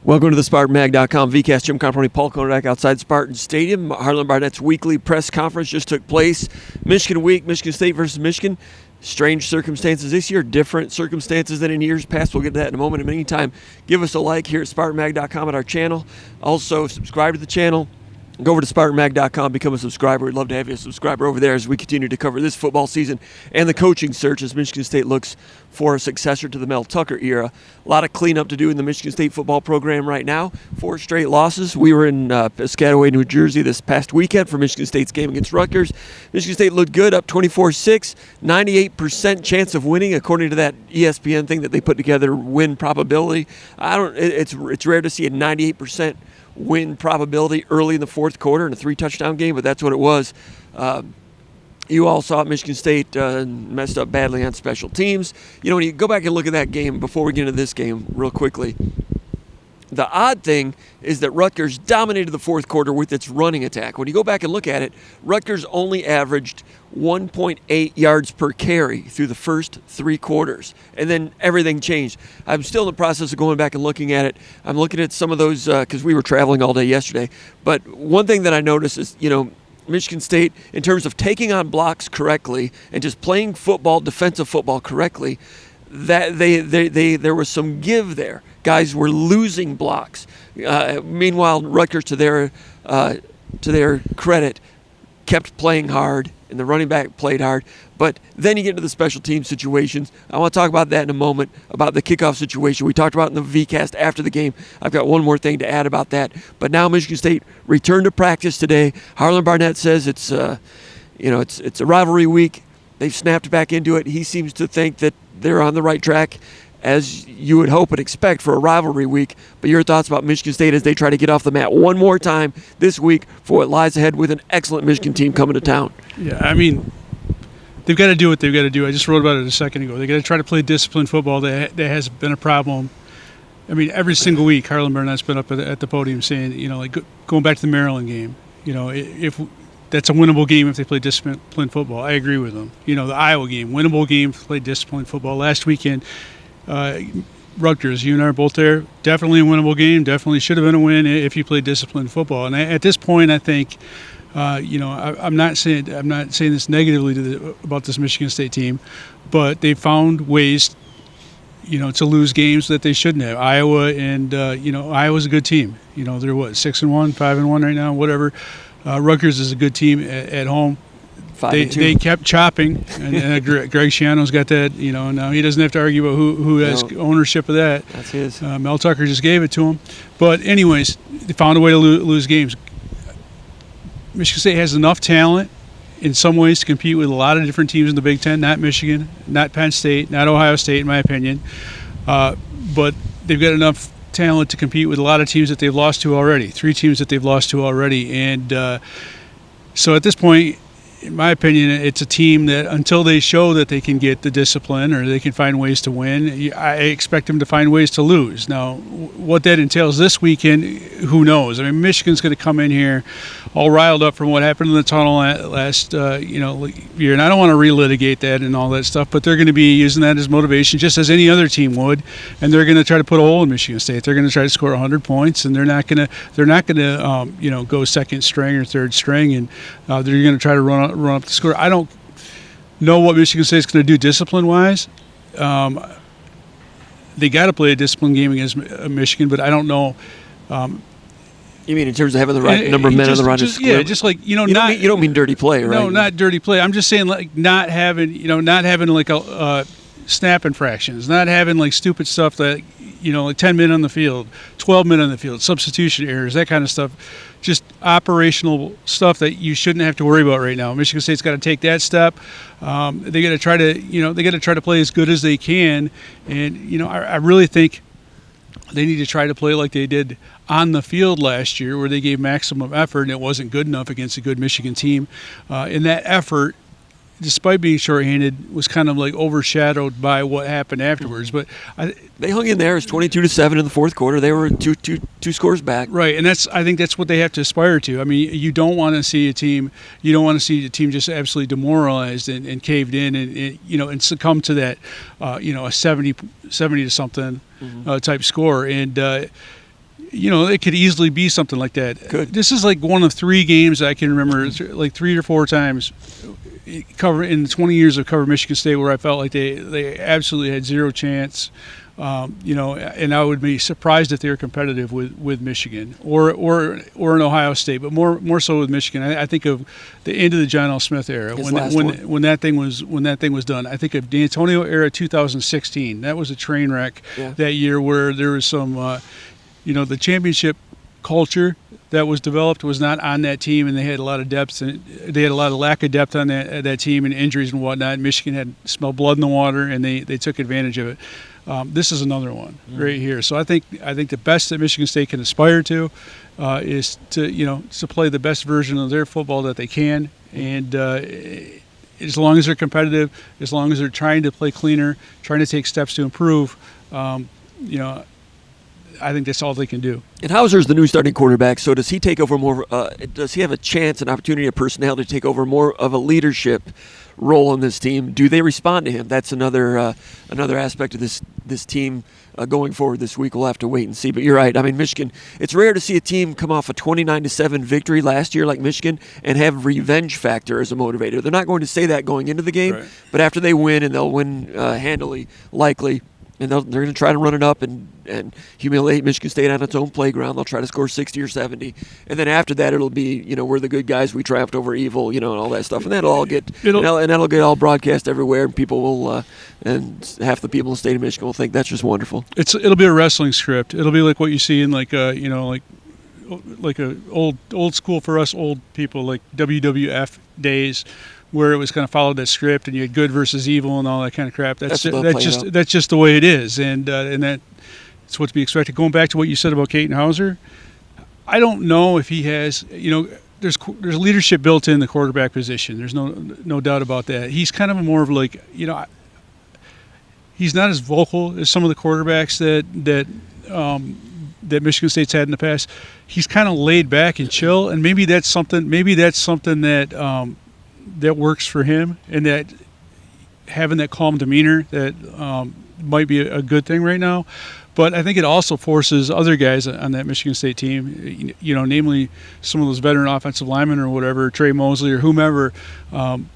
Welcome to the SpartanMag.com VCast. Jim Comparoni, Paul Konyndyk outside Spartan Stadium. Harlon Barnett's weekly press conference just took place. Michigan week, Michigan State versus Michigan. Strange circumstances this year, different circumstances than in years past. We'll get to that in a moment. In the meantime, give us a like here at SpartanMag.com at our channel. Also, subscribe to the channel. Go over to SpartanMag.com, become a subscriber. We'd love to have you a subscriber over there as we continue to cover this football season and the coaching search as Michigan State looks for a successor to the Mel Tucker era. A lot of cleanup to do in the Michigan State football program right now. 4 straight losses. We were in Piscataway, New Jersey this past weekend for Michigan State's game against Rutgers. Michigan State looked good, up 24-6, 98% chance of winning according to that ESPN thing that they put together, win probability. It's rare to see a 98% win probability early in the fourth quarter in a 3-touchdown game, but that's what it was. You all saw Michigan State messed up badly on special teams. You know, when you go back and look at that game before we get into this game real quickly, the odd thing is that Rutgers dominated the fourth quarter with its running attack. When you go back and look at it, Rutgers only averaged 1.8 yards per carry through the first 3 quarters. And then everything changed. I'm still in the process of going back and looking at it. I'm looking at some of those because we were traveling all day yesterday. But one thing that I noticed is, you know, Michigan State, in terms of taking on blocks correctly and just playing football, defensive football correctly, that there was some give there. Guys were losing blocks. Meanwhile, Rutgers, to their credit, kept playing hard, and the running back played hard. But then you get into the special team situations. I want to talk about that in a moment, about the kickoff situation. We talked about it in the VCast after the game. I've got one more thing to add about that. But now Michigan State returned to practice today. Harlon Barnett says it's a rivalry week. They've snapped back into it. He seems to think that they're on the right track, as you would hope and expect for a rivalry week. But your thoughts about Michigan State as they try to get off the mat one more time this week for what lies ahead with an excellent Michigan team coming to town? Yeah, I mean, they've got to do what they've got to do. I just wrote about it a second ago. They've got to try to play disciplined football. That has been a problem. I mean, every single week, Harlon Barnett's been up at the podium saying, you know, like going back to the Maryland game, you know, if that's a winnable game if they play disciplined football. I agree with them. You know, the Iowa game, winnable game if they play disciplined football. Last weekend, Rutgers, you and I are both there. Definitely a winnable game. Definitely should have been a win if you played disciplined football. And at this point, I think, I'm not saying this negatively about this Michigan State team, but they found ways, you know, to lose games that they shouldn't have. Iowa and Iowa's a good team. You know, they're 6-1, 5-1 right now, whatever. Rutgers is a good team at home. They kept chopping, and Greg Schiano's got that. You know, now he doesn't have to argue about who has ownership of that. That's his. Mel Tucker just gave it to him. But anyways, they found a way to lose games. Michigan State has enough talent in some ways to compete with a lot of different teams in the Big Ten. Not Michigan, not Penn State, not Ohio State, in my opinion. But they've got enough talent to compete with a lot of teams that they've lost to already. 3 teams that they've lost to already. And so at this point, in my opinion, it's a team that until they show that they can get the discipline or they can find ways to win, I expect them to find ways to lose. Now, what that entails this weekend, who knows? I mean, Michigan's going to come in here all riled up from what happened in the tunnel last year, and I don't want to relitigate that and all that stuff, but they're going to be using that as motivation, just as any other team would, and they're going to try to put a hole in Michigan State. They're going to try to score 100 points, and they're not going to go second string or third string, and they're going to try to run up the score. I don't know what Michigan State's going to do discipline-wise. They got to play a discipline game against Michigan, but I don't know. You mean in terms of having the right number of men on the roster? Yeah, just like, you know, you don't mean dirty play, right? No, not dirty play. I'm just saying, like, not having like a snap infractions, not having like stupid stuff that, you know, like 10 men on the field, 12 men on the field, substitution errors, that kind of stuff. Just operational stuff that you shouldn't have to worry about right now. Michigan State's got to take that step. They got to try to play as good as they can, and you know, I really think they need to try to play like they did on the field last year, where they gave maximum effort and it wasn't good enough against a good Michigan team. And that effort, despite being shorthanded, was kind of like overshadowed by what happened afterwards. But they hung in there. It was 22-7 in the fourth quarter. They were two scores back. Right, and I think that's what they have to aspire to. I mean, you don't want to see a team just absolutely demoralized and caved in and succumb to that a 70 to something type score. And it could easily be something like that. Good. This is like one of 3 games I can remember, like 3 or 4 times, in 20 years of covering Michigan State, where I felt like they absolutely had zero chance. And I would be surprised if they were competitive with Michigan or in Ohio State, but more so with Michigan. I think of the end of the John L. Smith era when that thing was done. I think of the Antonio era 2016. That was a train wreck that year, where there was some, the championship culture that was developed was not on that team, and they had a lot of depth, and they had a lot of lack of depth on that team, and injuries and whatnot. Michigan had smelled blood in the water, and they took advantage of it. This is another one right here. So I think the best that Michigan State can aspire to is to play the best version of their football that they can, and as long as they're competitive, as long as they're trying to play cleaner, trying to take steps to improve, I think that's all they can do. And Hauser's the new starting quarterback, so does he take over more? Does he have a chance, an opportunity, a personality to take over more of a leadership role in this team? Do they respond to him? That's another aspect of this team going forward this week. We'll have to wait and see. But you're right. I mean, Michigan. It's rare to see a team come off a 29-7 victory last year like Michigan and have revenge factor as a motivator. They're not going to say that going into the game, right. But after they win, and they'll win handily, likely. And they're going to try to run it up and humiliate Michigan State on its own playground. They'll try to score 60 or 70. And then after that, it'll be, we're the good guys. We triumphed over evil, and all that stuff. And that'll all get that'll get all broadcast everywhere. And people will, and half the people in the state of Michigan will think that's just wonderful. It'll be a wrestling script. It'll be like what you see in like a old school for us old people, like WWF days, where it was kind of followed that script, and you had good versus evil and all that kind of crap. That's just the way it is, and that's what to be expected. Going back to what you said about Katin Hauser, I don't know if he has, there's leadership built in the quarterback position. There's no doubt about that. He's kind of more of like, he's not as vocal as some of the quarterbacks that Michigan State's had in the past. He's kind of laid back and chill, and maybe that's something that that works for him, and that having that calm demeanor that might be a good thing right now. But I think it also forces other guys on that Michigan State team, namely some of those veteran offensive linemen or whatever, Trey Mosley or whomever.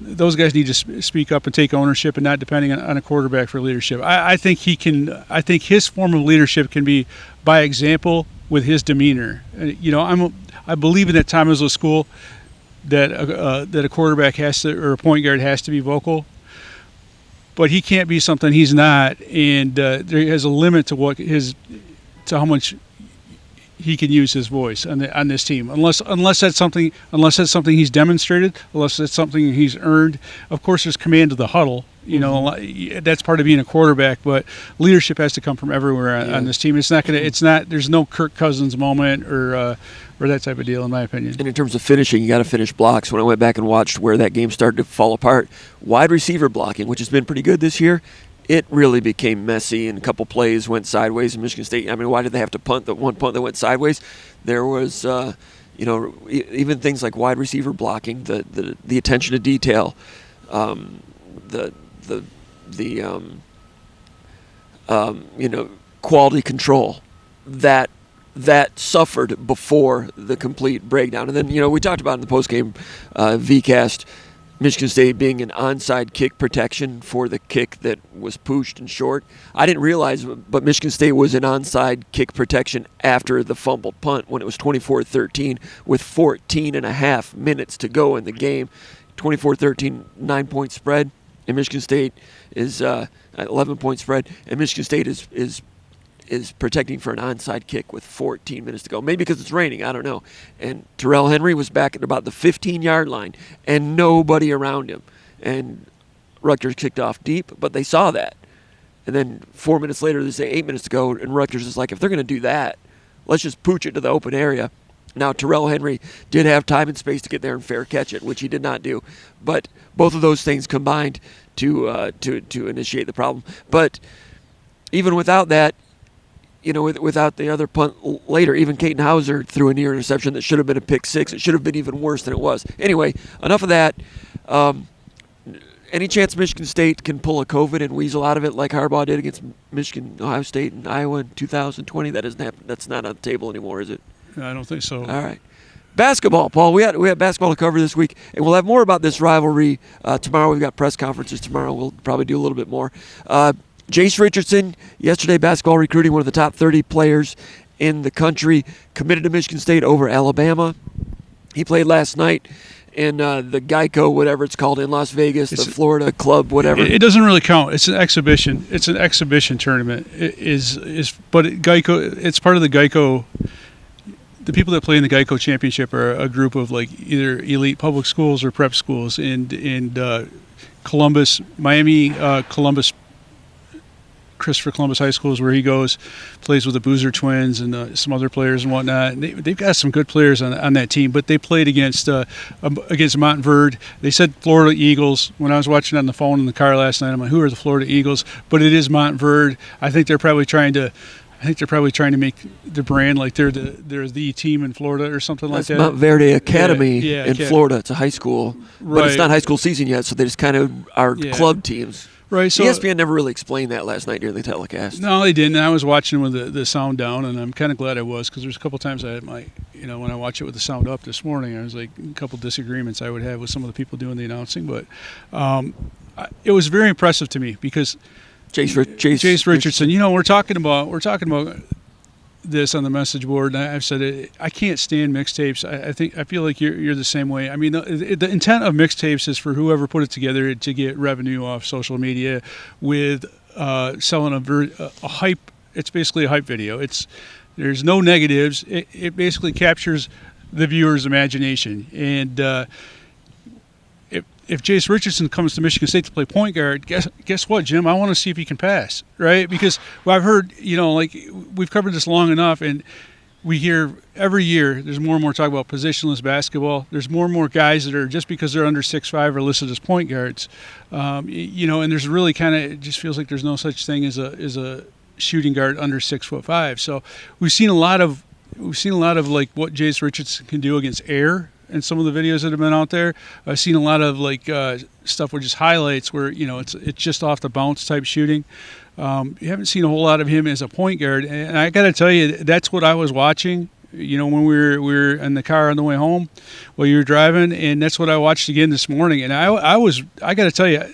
Those guys need to speak up and take ownership, and not depending on a quarterback for leadership. I think he can. I think his form of leadership can be by example with his demeanor. I believe in that time as a school that a quarterback has to, or a point guard has to be vocal, but he can't be something he's not, and there has a limit to how much he can use his voice on this team, unless that's something he's demonstrated, unless that's something he's earned. Of course, there's command of the huddle. That's part of being a quarterback, but leadership has to come from everywhere on this team. There's no Kirk Cousins moment or that type of deal, in my opinion. And in terms of finishing, you got to finish blocks. When I went back and watched where that game started to fall apart, wide receiver blocking, which has been pretty good this year, it really became messy, and a couple plays went sideways in Michigan State. I mean, why did they have to punt? The one punt that went sideways, there was, even things like wide receiver blocking, the attention to detail, quality control that suffered before the complete breakdown. And then, we talked about in the postgame VCast, Michigan State being an onside kick protection for the kick that was pushed and short. I didn't realize, but Michigan State was an onside kick protection after the fumbled punt when it was 24-13 with 14 and a half minutes to go in the game. 24-13, 9-point spread, and Michigan State is 11-point spread, and Michigan State is protecting for an onside kick with 14 minutes to go. Maybe because it's raining, I don't know. And Terrell Henry was back at about the 15-yard line and nobody around him. And Rutgers kicked off deep, but they saw that. And then 4 minutes later, they say 8 minutes to go, and Rutgers is like, if they're going to do that, let's just pooch it to the open area. Now, Terrell Henry did have time and space to get there and fair catch it, which he did not do. But both of those things combined to initiate the problem. But even without that, without the other punt later, even Katin Hauser threw a near interception that should have been a pick six. It should have been even worse than it was. Anyway, enough of that. any chance Michigan State can pull a COVID and weasel out of it like Harbaugh did against Michigan, Ohio State, and Iowa in 2020? That doesn't happen. That's not on the table anymore, is it? I don't think so. All right. Basketball, Paul. We had basketball to cover this week, and we'll have more about this rivalry tomorrow. We've got press conferences tomorrow. We'll probably do a little bit more. Jase Richardson, yesterday basketball recruiting, one of the top 30 players in the country, committed to Michigan State over Alabama. He played last night in the Geico, whatever it's called, in Las Vegas, the Florida club, whatever. It doesn't really count. It's an exhibition. It's an exhibition tournament. But Geico. It's part of the Geico. The people that play in the Geico Championship are a group of like either elite public schools or prep schools in Columbus, Miami, Columbus. Christopher Columbus High School is where he goes, plays with the Boozer twins and some other players and whatnot. And they've got some good players on that team, but they played against Montverde. They said Florida Eagles. When I was watching on the phone in the car last night, I'm like, who are the Florida Eagles? But it is Montverde. I think they're probably trying to make the brand like they're the team in Florida or something like that. Montverde Academy in Academy. Florida. It's a high school, but it's not high school season yet, so they just kind of are club teams. Right, so ESPN never really explained that last night during the telecast. No, they didn't. I was watching with the sound down, and I'm kind of glad I was, because there's a couple times I had when I watch it with the sound up this morning, I was like a couple disagreements I would have with some of the people doing the announcing, but it was very impressive to me because Jase Richardson. We're talking about this on the message board, and I've said it. I can't stand mixtapes. I feel like you're the same way. I mean, the intent of mixtapes is for whoever put it together to get revenue off social media with selling a hype. It's basically a hype video. There's no negatives. It basically captures the viewer's imagination. And if Jase Richardson comes to Michigan State to play point guard, guess what, Jim? I want to see if he can pass, right? Because I've heard, we've covered this long enough, and we hear every year there's more and more talk about positionless basketball. There's more and more guys that are, just because they're under 6'5", are listed as point guards. And there's really it just feels like there's no such thing as a shooting guard under 6'5". So we've seen a lot of like what Jase Richardson can do against air. And some of the videos that have been out there, I've seen a lot of stuff with just highlights where it's just off the bounce type shooting. You haven't seen a whole lot of him as a point guard, and I got to tell you, that's what I was watching. When we were in the car on the way home while you were driving, and that's what I watched again this morning. And I got to tell you,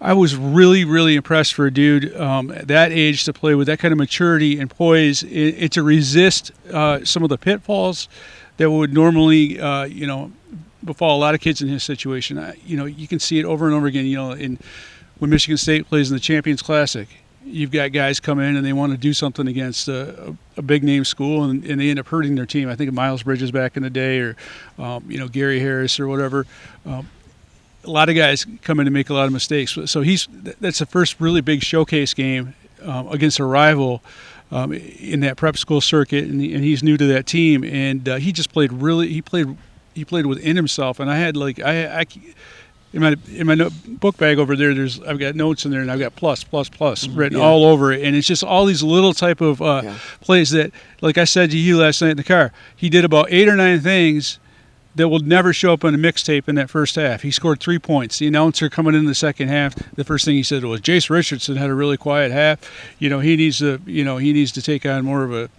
I was really, really impressed for a dude that age to play with that kind of maturity and poise, and to resist some of the pitfalls that would normally, befall a lot of kids in his situation. You can see it over and over again. When Michigan State plays in the Champions Classic, you've got guys come in and they want to do something against a big name school, and they end up hurting their team. I think of Miles Bridges back in the day, or Gary Harris or whatever. A lot of guys come in and make a lot of mistakes. So that's the first really big showcase game against a rival. In that prep school circuit, and he's new to that team, and he just played he played within himself. And I had in my book bag over there, I've got notes in there, and I've got plus written all over it, and it's just all these little type of plays that, like I said to you last night in the car, he did about 8 or 9 things that will never show up on a mixtape in that first half. He scored 3 points. The announcer coming in the second half, the first thing he said was, Jase Richardson had a really quiet half. He needs to take on more of a,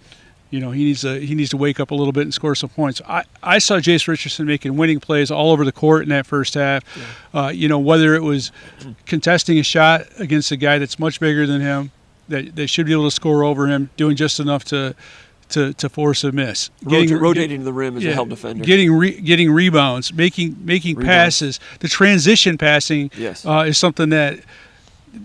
he needs to wake up a little bit and score some points. I saw Jase Richardson making winning plays all over the court in that first half. Yeah. Whether it was contesting a shot against a guy that's much bigger than him, that should be able to score over him, doing just enough to force a miss, rotating to the rim as a help defender, getting rebounds, making passes. The transition passing is something that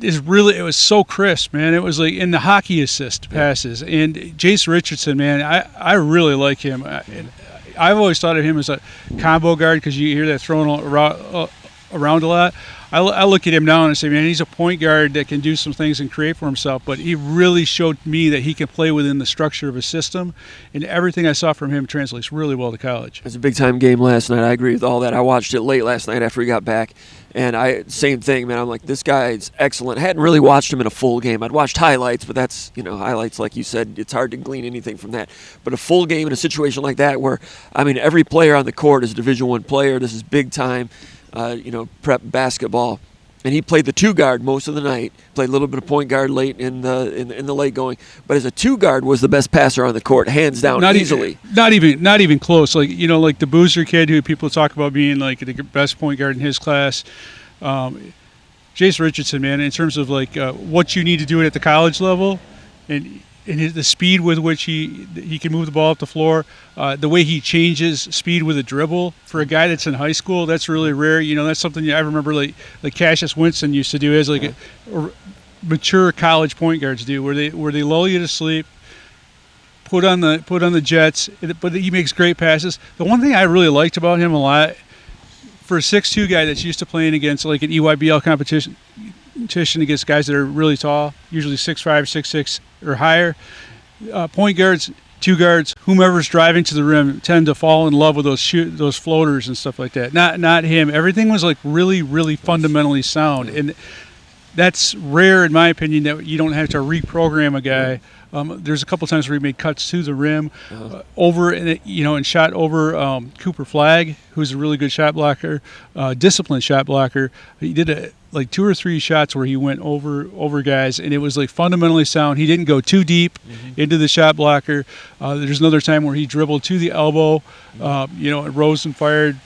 is really, it was so crisp, man. It was like in the hockey assist passes. And Jase Richardson, man, I really like him. I've always thought of him as a combo guard, because you hear that thrown around a lot. I look at him now and I say, man, he's a point guard that can do some things and create for himself, but he really showed me that he can play within the structure of a system, and everything I saw from him translates really well to college. It was a big-time game last night. I agree with all that. I watched it late last night after he got back, and same thing, man. I'm like, this guy's excellent. I hadn't really watched him in a full game. I'd watched highlights, but that's, highlights, like you said, it's hard to glean anything from that. But a full game in a situation like that where, every player on the court is a Division I player. This is big-time. Prep basketball. and he played the two guard most of the night. Played a little bit of point guard late in the late going, but as a two guard was the best passer on the court, hands down, easily. Not even close. Like like the Boozer kid who people talk about being like the best point guard in his class. Jase Richardson, man, in terms of like what you need to do it at the college level, and the speed with which he can move the ball up the floor, the way he changes speed with a dribble for a guy that's in high school, that's really rare. That's something I remember like Cassius Winston used to do as like a mature college point guards do, where they lull you to sleep, put on the jets, but he makes great passes. The one thing I really liked about him a lot, for a 6'2" guy that's used to playing against like an EYBL competition against guys that are really tall, usually 6'5", 6'6", or higher, point guards, two guards, whomever's driving to the rim tend to fall in love with those floaters and stuff like that. Not him. Everything was like really, really fundamentally sound, and that's rare in my opinion, that you don't have to reprogram a guy. There's a couple times where he made cuts to the rim, and shot over Cooper Flagg, who's a really good shot blocker, disciplined shot blocker. He did like 2 or 3 shots where he went over guys, and it was like fundamentally sound. He didn't go too deep into the shot blocker. There's another time where he dribbled to the elbow, and rose and fired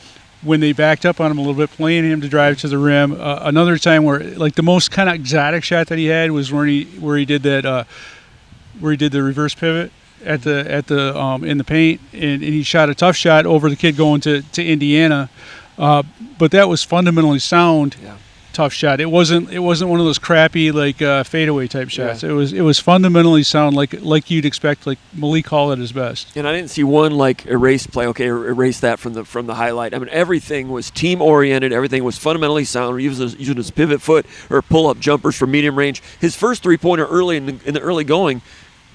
when they backed up on him a little bit, playing him to drive to the rim. Another time where like the most kind of exotic shot that he had was where he did that. Where he did the reverse pivot at the in the paint, and he shot a tough shot over the kid going to Indiana, but that was fundamentally sound, tough shot. It wasn't one of those crappy like fadeaway type shots. Yeah. It was fundamentally sound, like you'd expect, like Malik Hall at his best. And I didn't see one like erase play. Okay, erase that from the highlight. I mean, everything was team oriented. Everything was fundamentally sound. Using his pivot foot or pull up jumpers from medium range. His first 3-pointer early in the early going,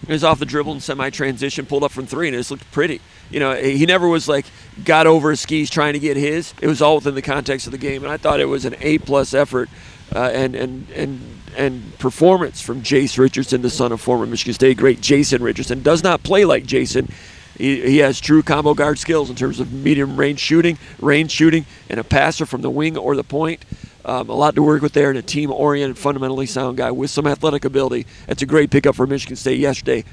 he was off the dribble and semi-transition, pulled up from 3, and it just looked pretty. He never was like got over his skis trying to get his. It was all within the context of the game, and I thought it was an A+ effort and performance from Jase Richardson, the son of former Michigan State great Jason Richardson. Does not play like Jason. He has true combo guard skills in terms of medium range shooting, and a passer from the wing or the point. A lot to work with there, and a team-oriented, fundamentally sound guy with some athletic ability. That's a great pickup for Michigan State yesterday,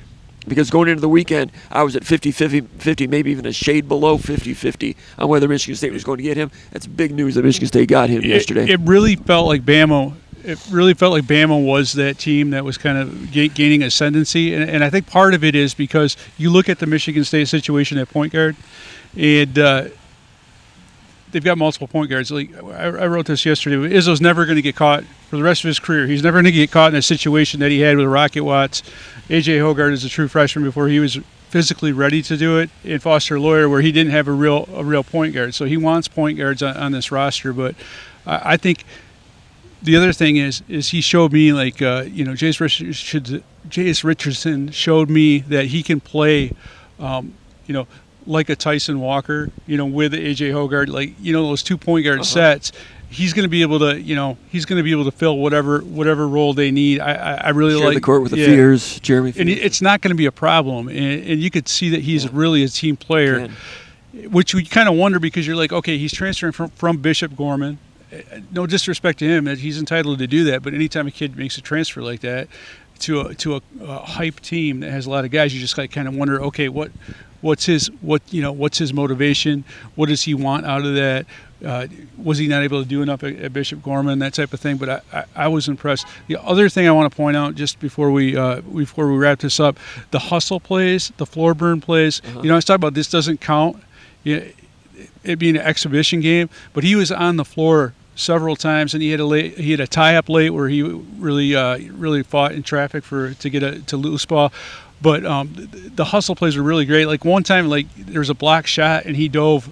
because going into the weekend, I was at 50-50, maybe even a shade below 50-50 on whether Michigan State was going to get him. That's big news that Michigan State got him yesterday. It really felt like Bama. It really felt like Bama was that team that was kind of gaining ascendancy, and I think part of it is because you look at the Michigan State situation at point guard, and they've got multiple point guards. Like I wrote this yesterday. Izzo's never going to get caught for the rest of his career. He's never going to get caught in a situation that he had with Rocket Watts. A.J. Hoggard is a true freshman before he was physically ready to do it. And Foster Loyer, where he didn't have a real point guard. So he wants point guards on this roster. But I think the other thing is he showed me like Jase Richardson showed me that he can play like a Tyson Walker, with A.J. Hoggard, like, those 2 point guard sets. He's going to be able to fill whatever role they need. I really share like the court with the Fears, Jeremy Fears. And it's not going to be a problem. And you could see that he's really a team player, which we kind of wonder, because you're like, okay, he's transferring from Bishop Gorman. No disrespect to him, that he's entitled to do that. But anytime a kid makes a transfer like that to a hype team that has a lot of guys, you just kind of wonder, okay, what's his motivation? What does he want out of that? Was he not able to do enough at Bishop Gorman, that type of thing? But I was impressed. The other thing I want to point out, just before we wrap this up, the hustle plays, the floor burn plays. I was talking about this doesn't count, it being an exhibition game, but he was on the floor several times, and he had a tie up late where he really fought in traffic to get to loose ball. But the hustle plays were really great. Like one time, like there was a block shot, and he dove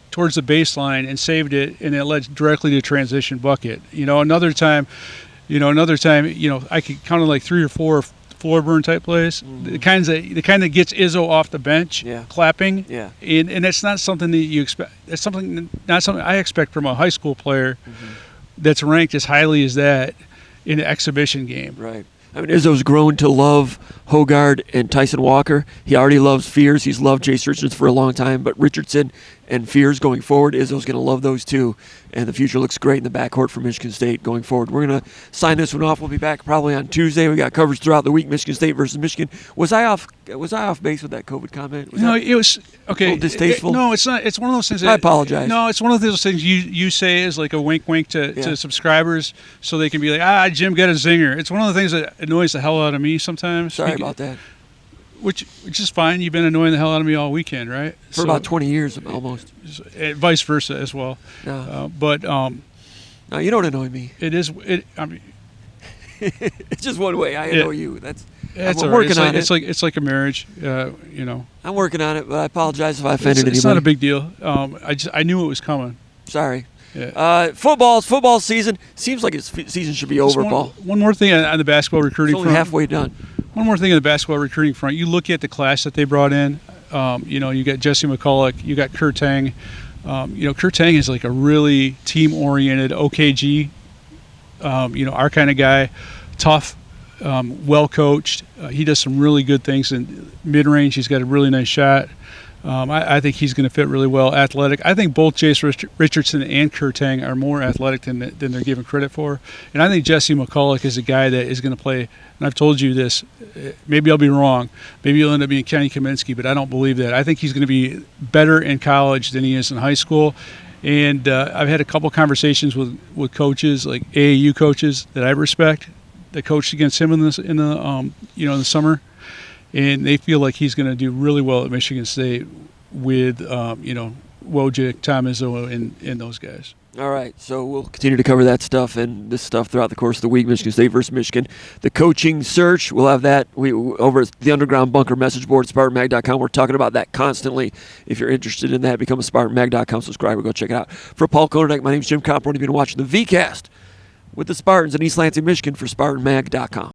towards the baseline and saved it, and it led directly to a transition bucket. Another time, I could count on like 3 or 4 floor burn type plays. The kind that gets Izzo off the bench, clapping. Yeah. And it's not something that you expect. It's not something I expect from a high school player that's ranked as highly as that in an exhibition game. Right. I mean, Izzo's grown to love Hoggard and Tyson Walker. He already loves Fears. He's loved Jase Richardson for a long time. But Richardson, and fears going forward. Izzo's going to love those too, and the future looks great in the backcourt for Michigan State going forward. We're going to sign this one off. We'll be back probably on Tuesday. We got coverage throughout the week. Michigan State versus Michigan. Was I off base with that COVID comment? No, it was okay. A little distasteful. No, it's not. It's one of those things. I apologize. No, it's one of those things you say is like a wink to subscribers, so they can be like, Jim got a zinger. It's one of the things that annoys the hell out of me sometimes. Sorry about that. Which is fine. You've been annoying the hell out of me all weekend, right? For about 20 years, almost. Vice versa as well. No. No, you don't annoy me. It is. I mean, it's just one way. I annoy you. I'm all working right. on it. It's like a marriage. I'm working on it, but I apologize if I offended anybody. It's not a big deal. I knew it was coming. Sorry. Yeah. Football season seems like its season should be over, Paul. One more thing on the basketball recruiting It's only front. halfway done. One more thing on the basketball recruiting front. You look at the class that they brought in. You got Jesse McCulloch. You got Kurt Tang. Kurt Tang is like a really team-oriented OKG. Our kind of guy, tough, well coached. He does some really good things in mid-range. He's got a really nice shot. I think he's going to fit really well. Athletic. I think both Jase Richardson and Kurt Tang are more athletic than they're given credit for. And I think Jesse McCulloch is a guy that is going to play. And I've told you this. Maybe I'll be wrong. Maybe he'll end up being Kenny Kaminsky, but I don't believe that. I think he's going to be better in college than he is in high school. And I've had a couple conversations with coaches, like AAU coaches that I respect, that coached against him in the summer. And they feel like he's going to do really well at Michigan State with, Wojcik, Tom Izzo, and those guys. All right, so we'll continue to cover that stuff and this stuff throughout the course of the week. Michigan State versus Michigan. The coaching search, we'll have that over at the Underground Bunker message board at SpartanMag.com. We're talking about that constantly. If you're interested in that, become a SpartanMag.com subscriber. Go check it out. For Paul Konyndyk, my name's Jim Comparoni. You've been watching the VCast with the Spartans in East Lansing, Michigan for SpartanMag.com.